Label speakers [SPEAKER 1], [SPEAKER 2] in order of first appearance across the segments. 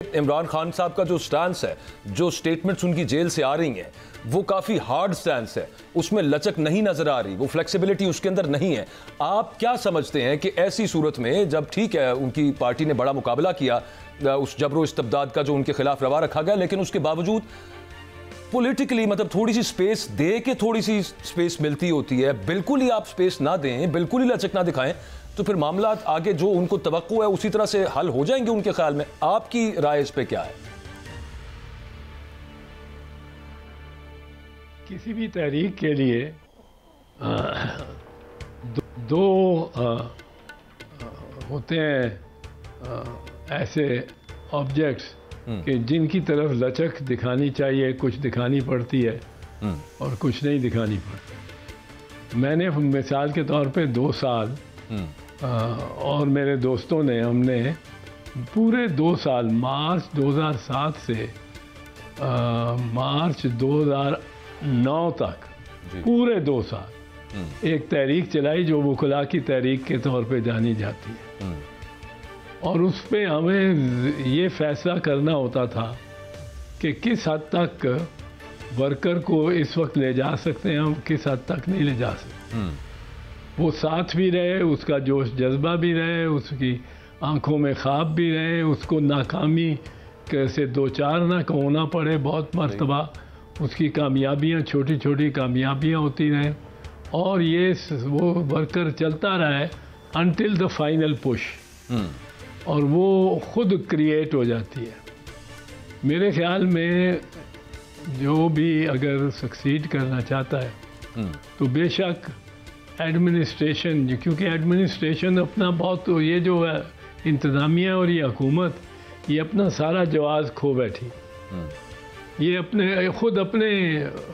[SPEAKER 1] इमरान खान साहब का जो स्टैंस है, जो स्टेटमेंट्स उनकी जेल से आ रही हैं, वो काफ़ी हार्ड स्टैंस है, उसमें लचक नहीं नजर आ रही, वो फ्लेक्सिबिलिटी उसके अंदर नहीं है। आप क्या समझते हैं कि ऐसी सूरत में जब ठीक है उनकी पार्टी ने बड़ा मुकाबला किया उस जबरो इस्तबदाद का जो उनके खिलाफ रवा रखा गया, लेकिन उसके बावजूद पॉलिटिकली मतलब थोड़ी सी स्पेस दे के थोड़ी सी स्पेस मिलती होती है, बिल्कुल ही आप स्पेस ना दें, बिल्कुल ही लचक ना दिखाएं, तो फिर मामला आगे जो उनको तवक्को है उसी तरह से हल हो जाएंगे उनके ख्याल में। आपकी राय इस पे क्या है?
[SPEAKER 2] किसी भी तहरीक के लिए दो होते हैं ऐसे ऑब्जेक्ट्स कि जिनकी तरफ लचक दिखानी चाहिए, कुछ दिखानी पड़ती है और कुछ नहीं दिखानी पड़ती। मैंने मिसाल के तौर पे 2 साल और मेरे दोस्तों ने, हमने पूरे 2 साल मार्च 2007 से मार्च 2009 तक पूरे 2 साल एक तहरीक चलाई जो वकला की तहरीक के तौर पे जानी जाती है। और उस पे हमें ये फैसला करना होता था कि किस हद तक वर्कर को इस वक्त ले जा सकते हैं, हम किस हद तक नहीं ले जा सकते। वो साथ भी रहे, उसका जोश जज्बा भी रहे, उसकी आंखों में ख्वाब भी रहे, उसको नाकामी कैसे 2-4 ना होना पड़े, बहुत मर्तबा उसकी कामयाबियाँ, छोटी छोटी कामयाबियाँ होती रहें, और ये वो वर्कर चलता रहा है अनटिल द फाइनल पुश, और वो खुद क्रिएट हो जाती है। मेरे ख्याल में जो भी अगर सक्सीड करना चाहता है तो बेशक एडमिनिस्ट्रेशन, क्योंकि एडमिनिस्ट्रेशन अपना बहुत, ये जो है इंतज़ामिया और ये हुकूमत, ये अपना सारा जवाज़ खो बैठी। ये अपने खुद अपने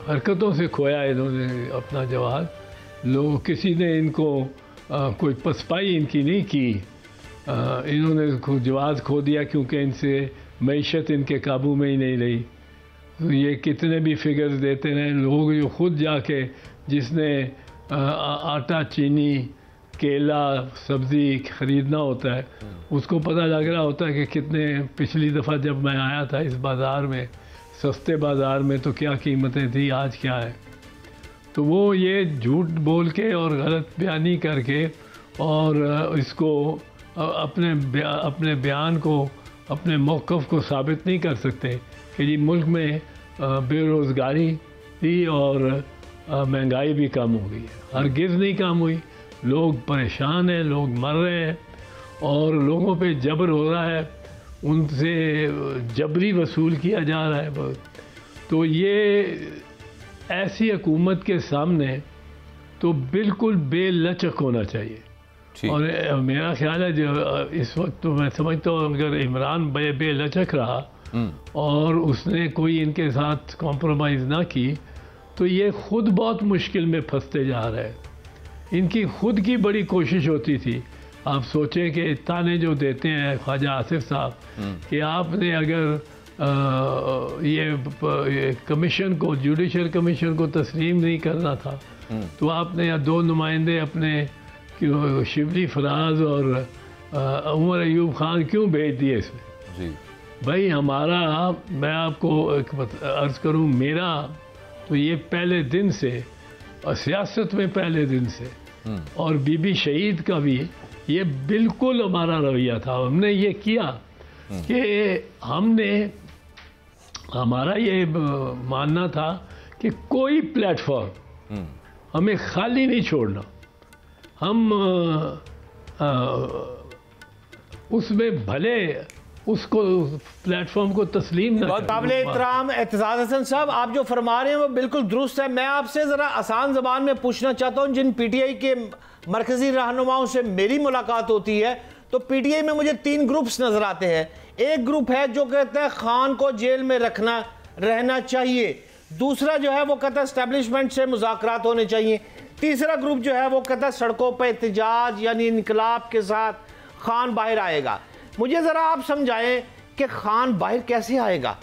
[SPEAKER 2] हरकतों से खोया इन्होंने अपना जवाज़। लोग किसी ने इनको कोई पसपाई इनकी नहीं की, इन्होंने जवाज़ खो दिया क्योंकि इनसे मईशत इनके काबू में ही नहीं रही। तो ये कितने भी फिगर्स देते रहे, लोग जो खुद जाके जिसने आटा, चीनी, केला, सब्ज़ी ख़रीदना होता है, उसको पता लग रहा होता है कि कितने, पिछली दफ़ा जब मैं आया था इस बाज़ार में, सस्ते बाज़ार में, तो क्या कीमतें थी, आज क्या है। तो वो ये झूठ बोल के और गलत बयानी करके और इसको अपने बयान को, अपने मौक़िफ़ को साबित नहीं कर सकते कि जी मुल्क में बेरोज़गारी थी और महंगाई भी कम हो गई है। हरगिज़ नहीं कम हुई, लोग परेशान हैं, लोग मर रहे हैं और लोगों पे जबर हो रहा है, उनसे जबरी वसूल किया जा रहा है। तो ये ऐसी हुकूमत के सामने तो बिल्कुल बेलचक होना चाहिए। और मेरा ख्याल है जो इस वक्त तो मैं समझता हूँ अगर इमरान बेलचक रहा और उसने कोई इनके साथ कॉम्प्रोमाइज़ ना की तो ये खुद बहुत मुश्किल में फंसते जा रहे हैं। इनकी खुद की बड़ी कोशिश होती थी। आप सोचें कि ताने जो देते हैं ख्वाजा आसिफ साहब कि आपने अगर ये कमीशन को, जुडिशल कमीशन को तस्लीम नहीं करना था तो आपने 2 नुमाइंदे अपने शिबली फराज और उमर अयूब खान क्यों भेज दिए इसमें? जी भाई, हमारा, मैं आपको अर्ज़ करूं, मेरा तो ये पहले दिन से, और सियासत में पहले दिन से, और बीबी शहीद का भी ये बिल्कुल हमारा रवैया था। हमने ये किया कि हमारा ये मानना था कि कोई प्लेटफॉर्म हमें खाली नहीं छोड़ना। हम उसमें भले उसको प्लेटफॉर्म को तस्लीम न।
[SPEAKER 3] बहुत काबिल एहतराम एतजाज़ हसन साहब, आप जो फरमा रहे हैं वो बिल्कुल दुरुस्त है। मैं आपसे ज़रा आसान ज़बान में पूछना चाहता हूँ, जिन पीटीआई के मरकज़ी रहनुमाओं से मेरी मुलाकात होती है तो पीटीआई में मुझे 3 ग्रुप्स नज़र आते हैं। एक ग्रुप है जो कहता है खान को जेल में रहना चाहिए, दूसरा जो है वो कहता है एस्टेब्लिशमेंट से मुज़ाकरात होने चाहिए, तीसरा ग्रुप जो है वो कहता है सड़कों पर एहतजाज यानी इनकलाब के साथ खान बाहर आएगा। मुझे ज़रा आप समझाएं कि खान बाहर कैसे आएगा?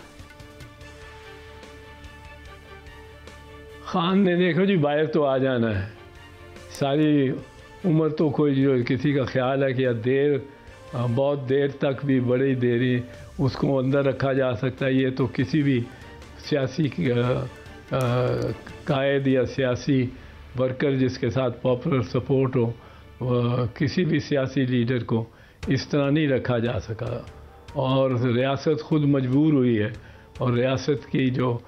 [SPEAKER 2] खान ने, देखो जी, बाहर तो आ जाना है। सारी उम्र तो कोई जो किसी का ख्याल है कि बहुत देर तक भी, बड़ी देरी उसको अंदर रखा जा सकता है। ये तो किसी भी सियासी कायद या सियासी वर्कर जिसके साथ पॉपुलर सपोर्ट हो, किसी भी सियासी लीडर को इस तरह नहीं रखा जा सका। और रियासत खुद मजबूर हुई है, और रियासत की जो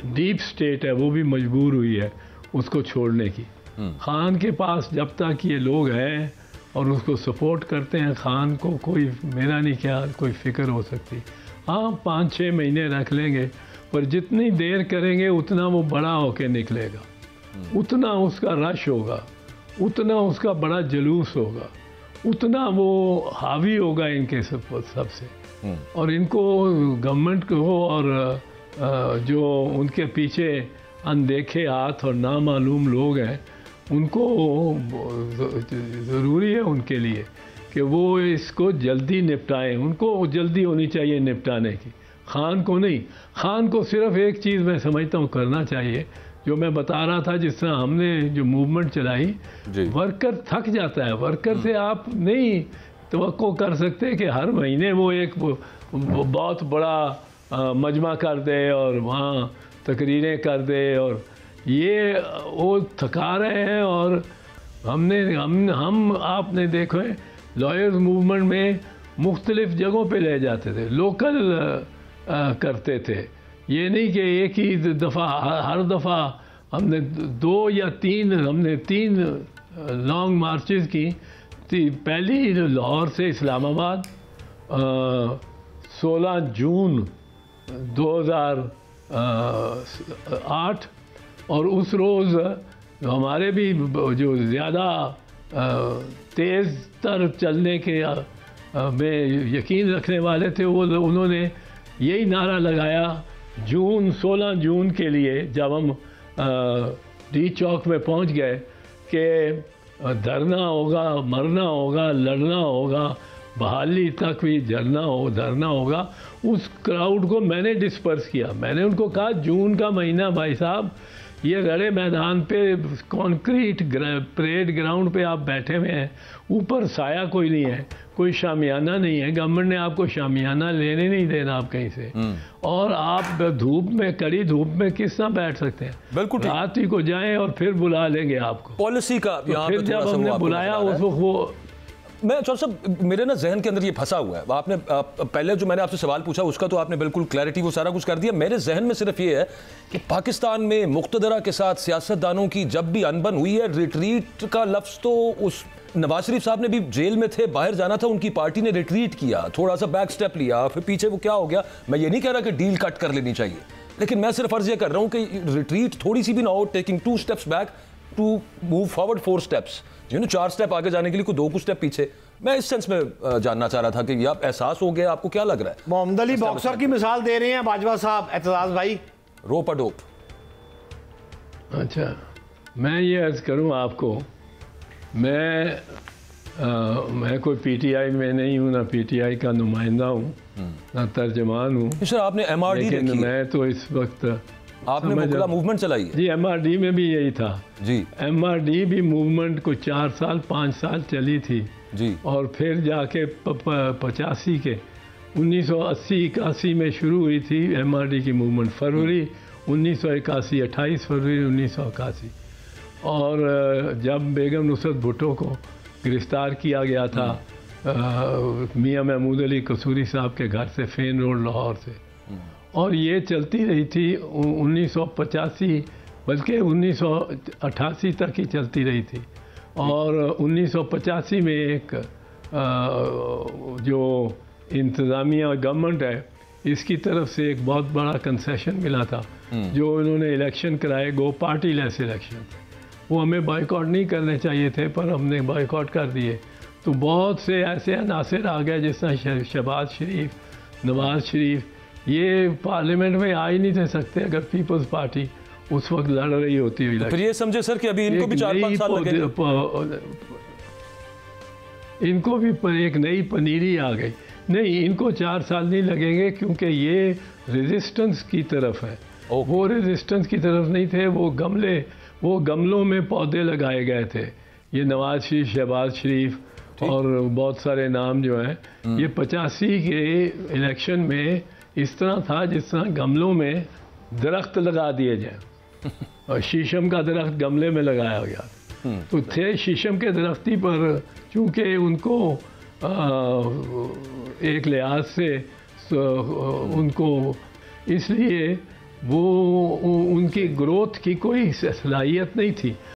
[SPEAKER 2] डीप स्टेट है वो भी मजबूर हुई है उसको छोड़ने की। खान के पास जब तक ये लोग हैं और उसको सपोर्ट करते हैं, खान को कोई, मेरा नहीं ख्याल कोई फ़िक्र हो सकती। हाँ 5-6 महीने रख लेंगे, पर जितनी देर करेंगे उतना वो बड़ा होके निकलेगा, उतना उसका रश होगा, उतना उसका बड़ा जुलूस होगा, उतना वो हावी होगा इनके सबसे। और इनको गवर्नमेंट को और जो उनके पीछे अनदेखे हाथ और नामालूम लोग हैं, उनको ज़रूरी है उनके लिए कि वो इसको जल्दी निपटाएं। उनको जल्दी होनी चाहिए निपटाने की, खान को नहीं। खान को सिर्फ एक चीज़ मैं समझता हूँ करना चाहिए, जो मैं बता रहा था, जिस तरह हमने जो मूवमेंट चलाई, वर्कर थक जाता है। वर्कर से आप नहीं तवक्को कर सकते कि हर महीने वो एक बहुत बड़ा मजमा कर दे और वहाँ तकरीरें कर दे, और ये वो थका रहे हैं। और हम आपने देखो लॉयर्स मूवमेंट में मुख्तलिफ जगहों पे ले जाते थे, लोकल करते थे। ये नहीं कि एक ही दफ़ा, हर दफ़ा हमने 2 या 3 लॉन्ग मार्चेस की। पहली लाहौर से इस्लामाबाद 16 जून 2008, और उस रोज़ हमारे भी जो ज़्यादा तेज़ तर चलने के में यकीन रखने वाले थे, वो उन्होंने यही नारा लगाया 16 जून के लिए, जब हम डी चौक में पहुंच गए कि धरना होगा, मरना होगा, लड़ना होगा, बहाली तक भी धरना होगा। उस क्राउड को मैंने डिस्पर्स किया। मैंने उनको कहा जून का महीना भाई साहब, ये रड़े मैदान पे कंक्रीट परेड ग्राउंड पे आप बैठे हुए हैं, ऊपर साया कोई नहीं है, कोई शामियाना नहीं है, गवर्नमेंट ने आपको शामियाना लेने नहीं देना आप कहीं से, और आप धूप में, कड़ी धूप में किस तरह बैठ सकते हैं।
[SPEAKER 1] बिल्कुल
[SPEAKER 2] रात ही को जाएं और फिर बुला लेंगे आपको।
[SPEAKER 1] पॉलिसी का
[SPEAKER 2] तो फिर जब हमने बुलाया उस वक्त वो,
[SPEAKER 1] मैं चौधरी साहब, मेरे ना जहन के अंदर ये फंसा हुआ है। आपने पहले जो मैंने आपसे सवाल पूछा उसका तो आपने बिल्कुल क्लैरिटी वो सारा कुछ कर दिया। मेरे जहन में सिर्फ ये है कि पाकिस्तान में मुक्तदरा के साथ सियासतदानों की जब भी अनबन हुई है, रिट्रीट का लफ्ज़ तो उस नवाज शरीफ साहब ने भी जेल में थे, बाहर जाना था, उनकी पार्टी ने रिट्रीट किया, थोड़ा सा बैक स्टेप लिया, फिर पीछे वो क्या हो गया। मैं ये नहीं कह रहा कि डील कट कर लेनी चाहिए, लेकिन मैं सिर्फ अर्ज ये कर रहा हूँ कि रिट्रीट थोड़ी सी भी ना हो, taking 2 steps back to move forward 4 steps, 4 step आगे जाने के लिए कोई 2 स्टेप पीछे। मैं इस सेंस में जानना चाह रहा था कि ये आप एहसास हो गया, आपको क्या लग रहा है?
[SPEAKER 3] मोहम्मद अली बॉक्सर की मिसाल दे रहे हैं बाजवा साहब, एतजाज भाई,
[SPEAKER 1] रोप डोप।
[SPEAKER 2] अच्छा, मैं ये अर्ज करूं आपको, मैं कोई पीटीआई में नहीं हूं, ना पीटीआई का नुमाइंदा हूं, ना तर्जमान हूं।
[SPEAKER 1] सर आपने एमआरडी देखी है?
[SPEAKER 2] मैं तो इस वक्त
[SPEAKER 1] आपने वकला मूवमेंट चलाई है?
[SPEAKER 2] जी, एमआरडी में भी यही था
[SPEAKER 1] जी।
[SPEAKER 2] एमआरडी भी मूवमेंट को 4 साल 5 साल चली थी
[SPEAKER 1] जी, और
[SPEAKER 2] फिर जाके 85 के 1980-81 में शुरू हुई थी एमआरडी की मूवमेंट, फरवरी 1981, 28 फरवरी 1981। और जब बेगम नुसरत भुट्टो को गिरफ्तार किया गया था मियां महमूद अली कसूरी साहब के घर से, फेन रोड लाहौर से, और ये चलती रही थी 1985 बल्कि 1988 तक ही चलती रही थी। और 1985 में एक जो इंतज़ामिया गवर्नमेंट है, इसकी तरफ से एक बहुत बड़ा कंसेशन मिला था, जो उन्होंने इलेक्शन कराए, 2 पार्टी लेस इलेक्शन। वो हमें बाइकआउट नहीं करने चाहिए थे, पर हमने बाइकआउट कर दिए। तो बहुत से ऐसे अनासर आ गए, जिस तरह शहबाज शरीफ, नवाज शरीफ, ये पार्लियामेंट में आ ही नहीं थे सकते अगर पीपल्स पार्टी उस वक्त लड़ रही होती हुई।
[SPEAKER 1] तो फिर ये समझे सर कि अभी इनको भी 4-5 साल लगेंगे?
[SPEAKER 2] इनको भी एक नई पनीरी आ गई। नहीं, इनको 4 साल नहीं लगेंगे, क्योंकि ये रेजिस्टेंस की तरफ है। वो रेजिस्टेंस की तरफ नहीं थे, वो गमलों में पौधे लगाए गए थे। ये नवाज शरीफ, शहबाज शरीफ और बहुत सारे नाम जो हैं, ये 85 के इलेक्शन में इस तरह था जिस तरह गमलों में दरख्त लगा दिए जाए और शीशम का दरख्त गमले में लगाया गया। तो थे शीशम के दरख्ती पर, चूंकि उनको एक लिहाज से उनको इसलिए वो उनकी ग्रोथ की कोई सलाहियत नहीं थी।